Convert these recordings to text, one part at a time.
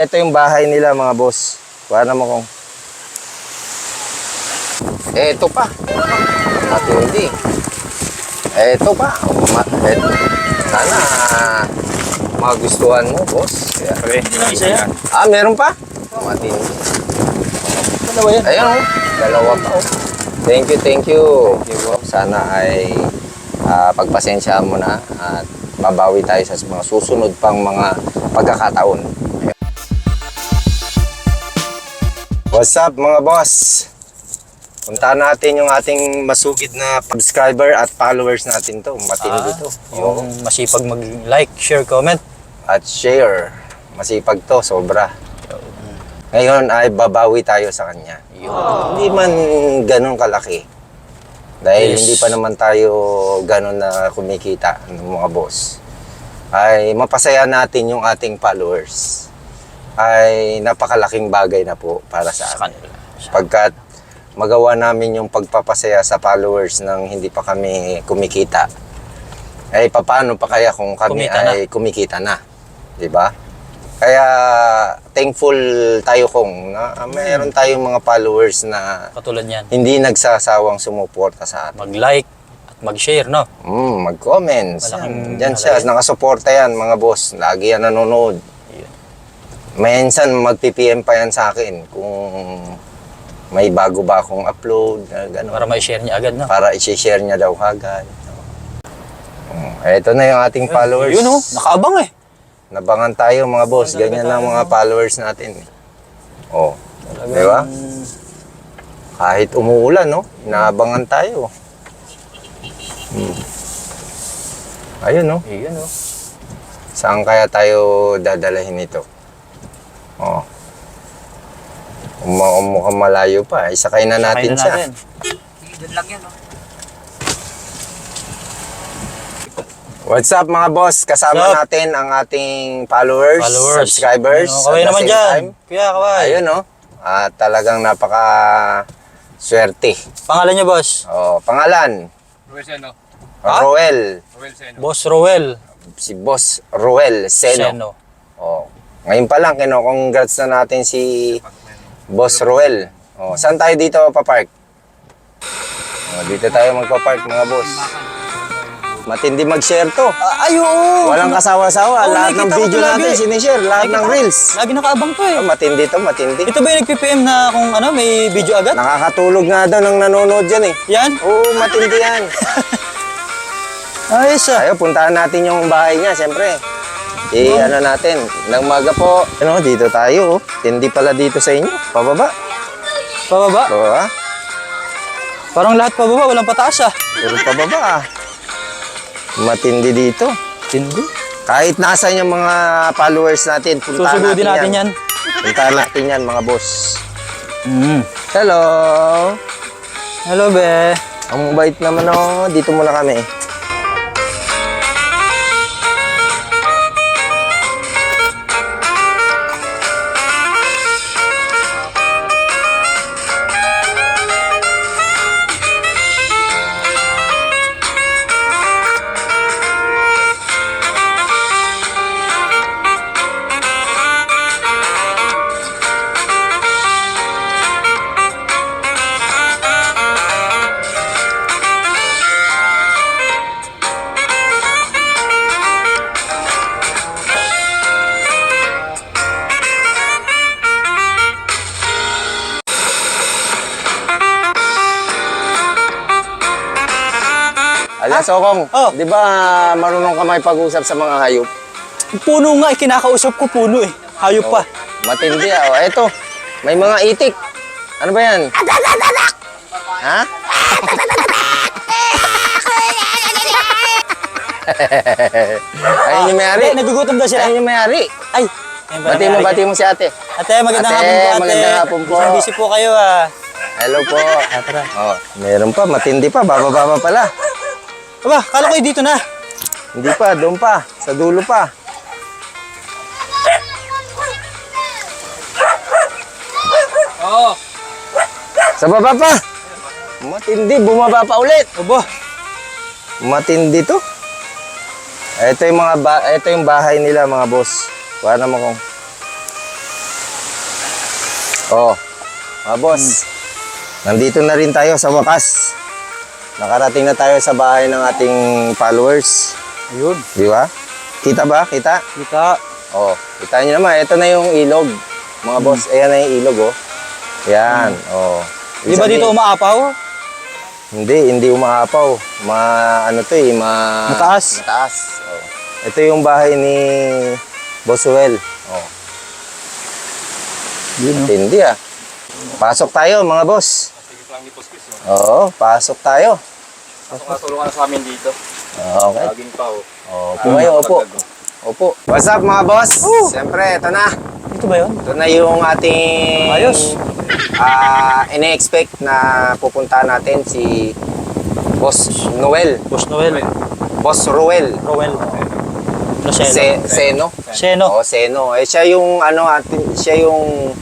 Ito yung bahay nila mga boss. Kuha naman kung. Ito pa. Matindi. Ito pa. Sana magustuhan mo, boss. Okay. Isa yan. Meron pa? Matindi. Dalawa yan. Ayun, oh. Dalawa pa. Oh. Thank you. Thank you, sana ay pagpasensya mo na at babawi tayo sa mga susunod pang mga pagkakataon. What's up mga boss? Puntahan natin yung ating masugid na subscriber at followers natin to. Matindi to. Yung masipag mag-like, share, comment. At share. Masipag to, sobra. Ngayon ay babawi tayo sa kanya. Hindi man ganun kalaki. Dahil hindi pa naman tayo ganun na kumikita ng mga boss. Ay mapasaya natin yung ating followers. Ay napakalaking bagay na po para sa amin. Pagkat magawa namin yung pagpapasaya sa followers nang hindi pa kami kumikita. Ay paano pa kaya kung kami kumikita na? 'Di ba? Kaya thankful tayo kung mayroon tayong mga followers na Katulad yan. hindi nagsasawang sumuporta sa atin. Mag-like at mag-share, no? Mag-comments. Malaking Diyan siya, nakasuporta yan mga boss. Lagi yan nanonood. Minsan mag-PPM pa yan sa akin kung may bago ba akong upload. Gano'n. Para ma-share niya agad, no? Para i-share niya daw agad. Ito na yung ating followers. Yun, oh. Nakaabang eh. Nabangan tayo mga boss. Ganyan lang mga followers natin. Oh. Di ba? Kahit umuulan, no? Inaabangan tayo. Ayun, no? Ayun, oh. Saan kaya tayo dadalahin ito? Oh. Mukhang malayo pa. Isakay na natin siya. Doon lang yan, oh. What's up mga boss? Kasama natin ang ating followers. Subscribers. Kaway naman dyan. Kuya, kaway. Ayun, no? Talagang napaka swerte. Pangalan niyo, boss? Pangalan? Roel Seno. Roel. Roel Seno. Boss Roel. Si Boss Roel Seno. Ngayon pa lang, congrats na natin si Boss Roel. Saan tayo dito papark? Dito tayo magpapark mga boss. Matindi mag-share to. Ay, oo. Walang kasawa-sawa. Lahat ng video natin sinishare. Lahat ng reels. Lagi nakaabang to eh. Matindi to, matindi. Ito ba yung nag-PPM na kung ano, may video agad? Nakakatulog nga daw ng nanonood dyan eh. Yan? Oo, matindi yan. Ayos ah. Tayo, puntahan natin yung bahay niya, siyempre. Ano natin, ng maga po. Dito tayo. Tindi pala dito sa inyo. Pababa. Pababa? Pababa. Parang lahat pababa, walang pataas ah. Puro pababa ah. Matindi dito. Tindi. Kahit nasan yung mga followers natin, puntahan Susugudin natin yan. Puntahan natin yan, mga boss. Hello. Hello, be. Ang bait naman oh. Dito muna kami. Sokong, di ba marunong ka makipag-usap sa mga hayop? Puno nga, kinakausap ko puno eh. Hayop pa. Matindi ah. Eto, may mga itik. Ano ba yan? Ha? Ayun yung may-ari. Nagugutom daw sila. Ayun yung may-ari. Ay. Bati mo si ate. Ate, magandang hapon po ate. Magandang hapon po. Busy po kayo ah. Hello po. Tara. Meron pa, matindi pa. Bababa pa pala. Aba, kala ko dito na. Hindi pa, doon pa. Sa dulo pa. Oo. Sa baba pa. Matindi, bumaba pa ulit. Aba. Matindi to. Ito yung bahay nila mga boss. Kuha naman kung. Oh, mga boss, nandito na rin tayo sa wakas. Nakarating na tayo sa bahay ng ating followers. Ayun. Di ba? Kita ba? Kita? Kita. Oh, kita nyo naman. Ito na yung ilog. Mga boss, ayan na yung ilog, oh. Yan, oh. Di ba dito umaapaw? Hindi umaapaw. Ano to eh, Mataas. Mataas. Oh. Ito yung bahay ni Boss Ruel. Oh. Yun, Hindi ah. Pasok tayo mga boss. Sige lang ni Poskis. Oo, pasok tayo. Tulungan na sa amin dito. Okay. Laging pa oh. Opo kayo, opo. Opo. What's up mga boss? Siyempre, ito na. Dito ba yun? Ito na yung ating Ayos. ine-expect na pupunta natin si Boss Noel. Boss Noel. Boss Ruel. Rowel. Roselo. Seno. Seno. Oo, Seno. Eh, siya yung siya yung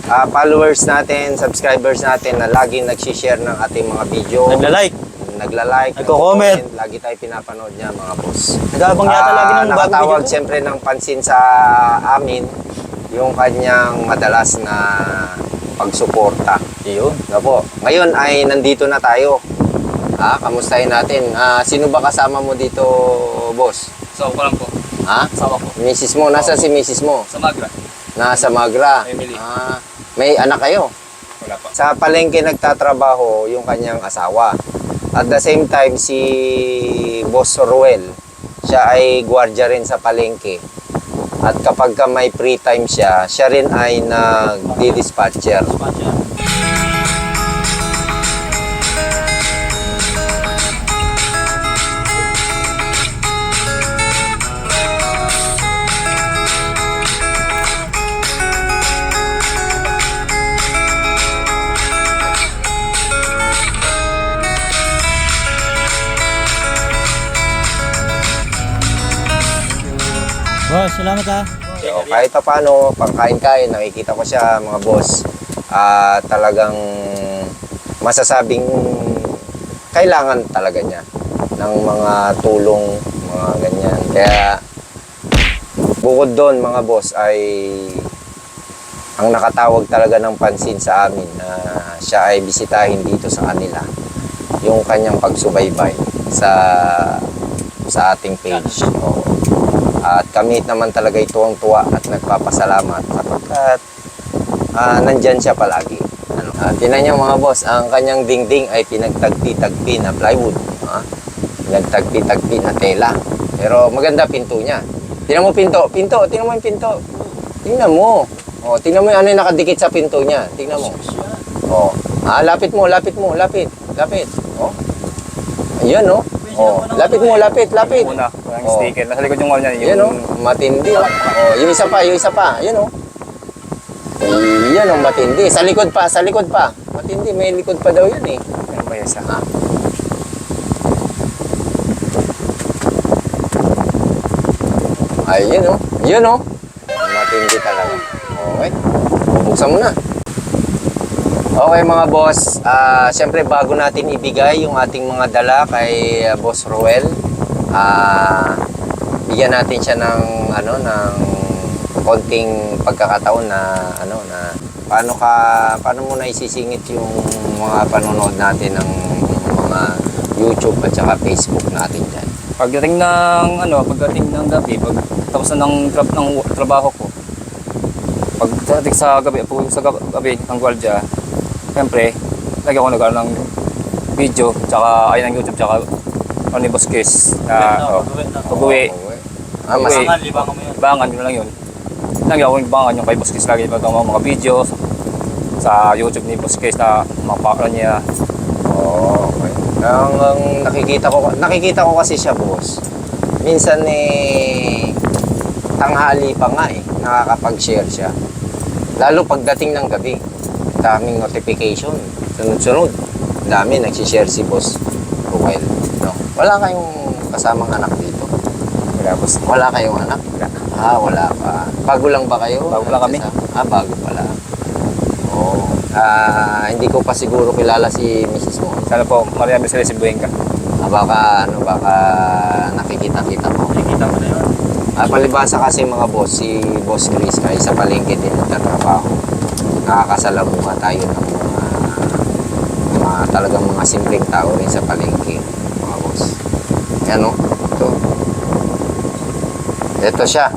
followers natin, subscribers natin na laging nag-share ng ating mga video. Nagla-like. Nagla-like, Nagko-comment. lagi tayo pinapanood niya mga boss. Nag-aabang yata lagi ng bagong Nakatawag video. siyempre ng pansin sa amin yung kanyang madalas na pagsuporta. Yun. Ano po? Ngayon ay nandito na tayo. Kamustahin natin. Sino ba kasama mo dito, boss? Sawa ko lang po. Sawa ko. Mrs. mo. Nasaan si Mrs. mo? Sa Magra. Nasa Magra. Emily. May anak kayo? Wala pa. Sa palengke nagtatrabaho yung kanyang asawa. At the same time, si Boss Ruel, siya ay gwardiya rin sa palengke. At kapag ka may free time siya, siya rin ay nagdi-dispatcher. Boss, salamat ha. So, kahit pa paano, pangkain-kain, nakikita ko siya mga boss. Talagang masasabing kailangan talaga niya ng mga tulong, mga ganyan. Kaya bukod doon mga boss ay ang nakatawag talaga ng pansin sa amin na siya ay bisitahin dito sa kanila yung kanyang pagsubaybay sa ating page. Oo. At kami naman talaga tuwang-tuwa at nagpapasalamat sapagkat nandyan siya palagi. Tinan niyo mga boss, ang kanyang dingding ay pinagtagpi-tagpi na plywood. Pinagtagpi-tagpi na tela. Pero maganda pinto niya. Tingnan mo pinto, tingnan mo yung pinto. Tingnan mo. Oh, tingnan mo yung ano yung nakadikit sa pinto niya. Tingnan mo. Oh. Lapit. Oh. Ayun, oh. Oh, lapit. Una, walang Oh. sticker. Nasa likod yung wall niya. Yan oh, matindi oh. Oh, yung isa pa. Yan oh. Yan oh, matindi. Sa likod pa. Matindi, may likod pa daw yan eh. Ano ba isa? Ay, yun oh. Matindi talaga. Okay. Buksan mo na. Okay mga boss, siyempre bago natin ibigay yung ating mga dala kay Boss Ruel, bigyan natin siya ng konting pagkakataon na paano mo na isisingit yung mga panonood natin ng mga YouTube at saka Facebook natin diyan. Pagdating ng gabi, pag tapos na ng trabaho ko, pagdating sa gabi ng gwardiya, siyempre, lagyan ko nagkaroon ng video, tsaka ay ng YouTube, tsaka ni Boss Kiss na pag-uwi. Libangan, yun lang yun. Lagyan ko libangan yung kay Boss Kiss, lagi mga video sa YouTube ni Boss Kiss na mapakala niya. Okay. Ang nakikita ko kasi siya, boss. Minsan tanghali pa nga nakakapag-share siya. Lalo pagdating ng gabi. Daming notification. Sunod-sunod. Dami nagsishare si Boss Ruel. No? Wala kayong kasamang anak dito? Wala, boss. Wala kayong anak? Wala pa. Bago lang ba kayo? Bago lang kami. Bago pala. Oo. Hindi ko pa siguro kilala si Mrs. mo. Sana po, marami sila si Buenga. Baka nakikita-kita mo. Nakikita mo na yun. Palibasa kasi mga boss, si Boss Chris ay sa palengke din nagtatrabaho. nakakasalamuha tayo ng mga talagang mga simpleng tao rin sa palengke, mga boss. Yan o, ito. Ito siya.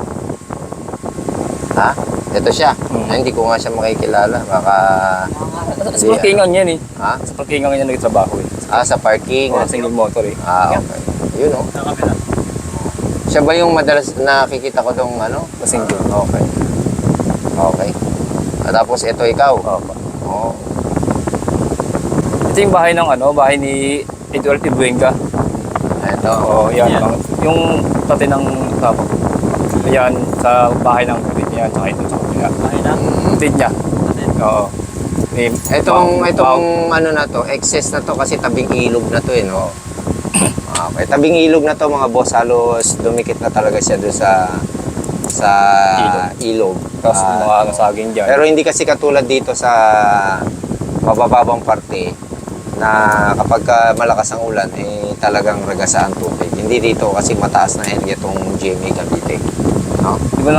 Ha? Ito siya. Ay, hindi ko nga siya makikilala. Baka... Sa parkingan yan eh. Ha? Sa parkingan yan nagtrabaho eh. Sa parking. Single motor eh. Okay. Yun o. Siya ba yung madalas nakikita ko dong ano? Single. Okay. Okay. Tapos ito ikaw. Opo. Oo. Ito yung bahay ng bahay ni Edward Ibuenga. Ito. Oo, yan. Yung tate ng tabo. Ayan, sa bahay ng kapatid niya, tsaka ito sa kapatid. Bahay ng kapatid niya. Oo. Itong ano na to, excess na to kasi tabing ilog na to eh, no? Okay, tabing ilog na to mga boss, halos dumikit na talaga siya doon sa ilog. Tapos mga saging dyan. Pero hindi kasi katulad dito sa mabababang parte na kapag malakas ang ulan, eh talagang ragasa ang tubig. Hindi dito kasi mataas na area itong GMA Cavite. No? Di ba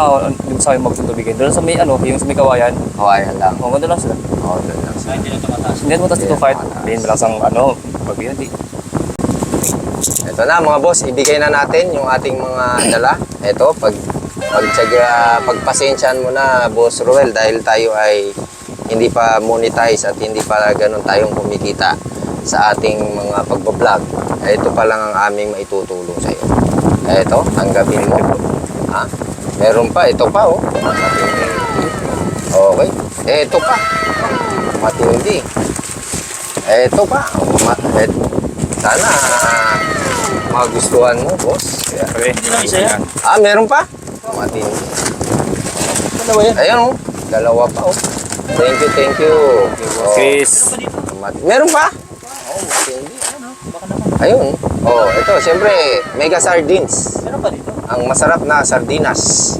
sa akin magtutubigan? Doon sa may yung sa may kawayan. Kawayan lang. Oo, ganda lang sila. Oo, doon lang sila. Hindi na tumataas. Hindi na tumataas dito kahit din lang sang bagyo di. Ito na mga boss, ibigay na natin yung ating mga dala. Ito, pagpasensyahan mo na Boss Ruel dahil tayo ay hindi pa monetize at hindi pa ganun tayong kumikita sa ating mga pagbablog. Ito pa lang ang aming maitutulong sa iyo. Ito, tanggapin mo. Ha? Meron pa, ito pa oh. Matindi. Okay. Ito pa. Matindi. Ito pa. Sana magustuhan mo, boss. Okay. Hindi lang isa yan. Meron pa? Matindi. Dalawa yan. Ayan oh. Dalawa pa oh. Thank you, thank you. Oh. Chris. Meron pa? Oh, matindi. Ayun. Oh, ito, siyempre, mega sardines. Meron pa dito? Ang masarap na sardinas.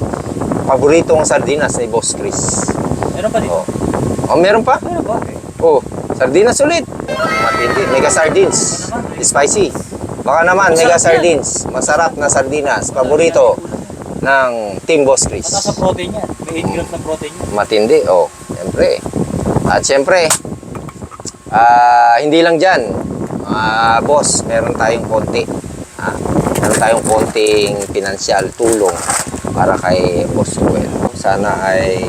Paboritong sardinas ni Boss Chris. Meron pa dito? Oh, meron pa? Meron pa? Oh, sardinas ulit. Matindi. Mega sardines. Spicy. Baka naman, mega sardines. Masarap na sardinas. Paborito ng Team Boss Chris. Mataas sa protein yan. May 8 grams ng protein yan. Matindi. Oh, siyempre. At siyempre, hindi lang dyan. Boss, meron tayong konti. Meron tayong konting pinansyal tulong para kay Boss Ruel. Sana ay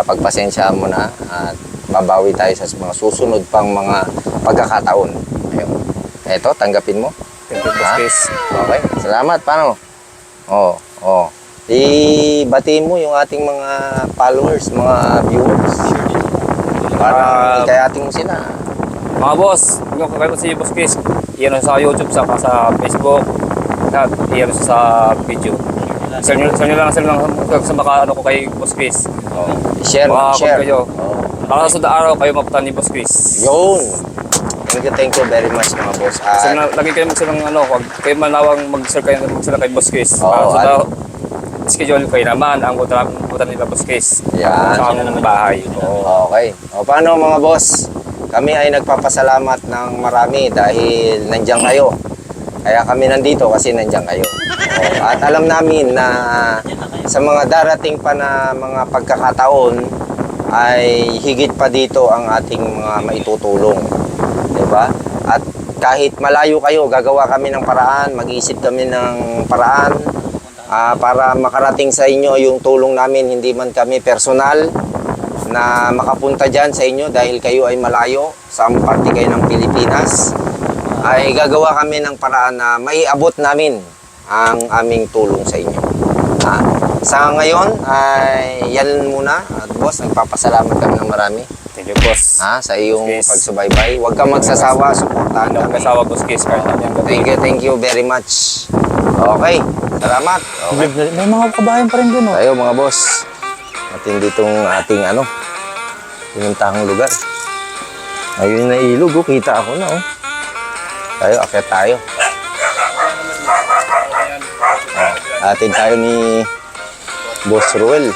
pagpasensyahan mo na at babawi tayo sa mga susunod pang mga pagkakataon. Ayun. Eto, tanggapin mo. Thank you, Boss Chris. Okay, salamat. Paano? Oh. Ibatiin mo yung ating mga followers, mga viewers. Para ikayatin mo sila. Mga boss, kung kayo si Boss Chris, iyan sa YouTube, sa Facebook, at iyan sa video. Share nyo lang sa baka ko kay Boss Chris. Share. Kayo. Para sa suda araw kayo maputan ni Boss Chris. Yun. Thank you very much mga boss. Kasi lagi kayo magsilang huwag kayo manawang mag-share kayo magsila kay Boss Chris. Para sa schedule kayo naman ang putan nila Boss Chris. Yan. Sa aming bahay. Okay. Paano mga boss? Kami ay nagpapasalamat ng marami dahil nandiyan kayo. Kaya kami nandito kasi nandiyan kayo. At alam namin na sa mga darating pa na mga pagkakataon ay higit pa dito ang ating mga maitutulong. Diba? At kahit malayo kayo, gagawa kami ng paraan, mag-iisip kami ng paraan para makarating sa inyo yung tulong namin, hindi man kami personal na makapunta dyan sa inyo dahil kayo ay malayo sa parte kayo ng Pilipinas, ay gagawa kami ng paraan na maiabot namin ang aming tulong sa inyo. Sa ngayon ay yan muna at boss, nagpapasalamat kami ng marami. Thank you, boss. Sa iyong Yes. pagsubaybay. Huwag kang magsasawa, suportahan Ano kami. kasawa Boss Chris kahit Thank you very much. Okay, salamat. Okay. May mga kabayan pa rin doon, oh. Tayo mga boss. Matindi itong ating pinuntahang lugar. Ayun na ilog, kita ako na Tayo, akyat tayo. Atin tayo ni Boss Ruel.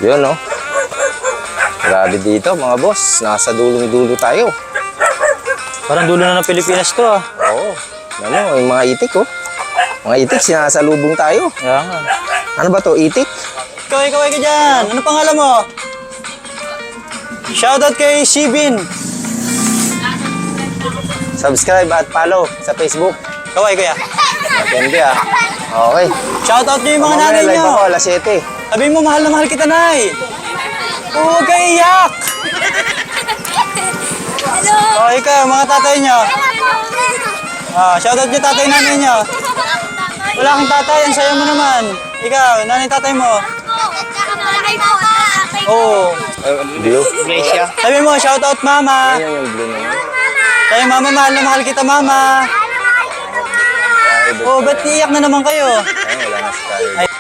Yun Grabe dito mga boss. Nasa dulong-dulo tayo. Parang dulo na ng Pilipinas to, ah. Oo. Yung mga itik Mga itik, sinasalubong tayo. Kaya nga. Ano ba to, itik? Kaway ka dyan! Ano pangalan mo? Shoutout kay Shibin. Subscribe at follow sa Facebook. Kaway kuya. Matindi ah. Okay. Shoutout niyo yung mga Mamaya, nanay live niyo. ako, alas 7. Sabihin mo, mahal na mahal kita, Nay. Huwag kayo iyak. O, ikaw, mga tatay niyo. Shoutout niyo tatay nanay niyo. Wala kang tatay, ang saya mo naman. Ikaw, nanay tatay mo. Oo. Blue. Sabi mo, shoutout mama. Yan yung blue na yun. Sabi mama, mahal na mahal kita mama. Oh, ba't iiyak na naman kayo? Ay, wala na si Kyle.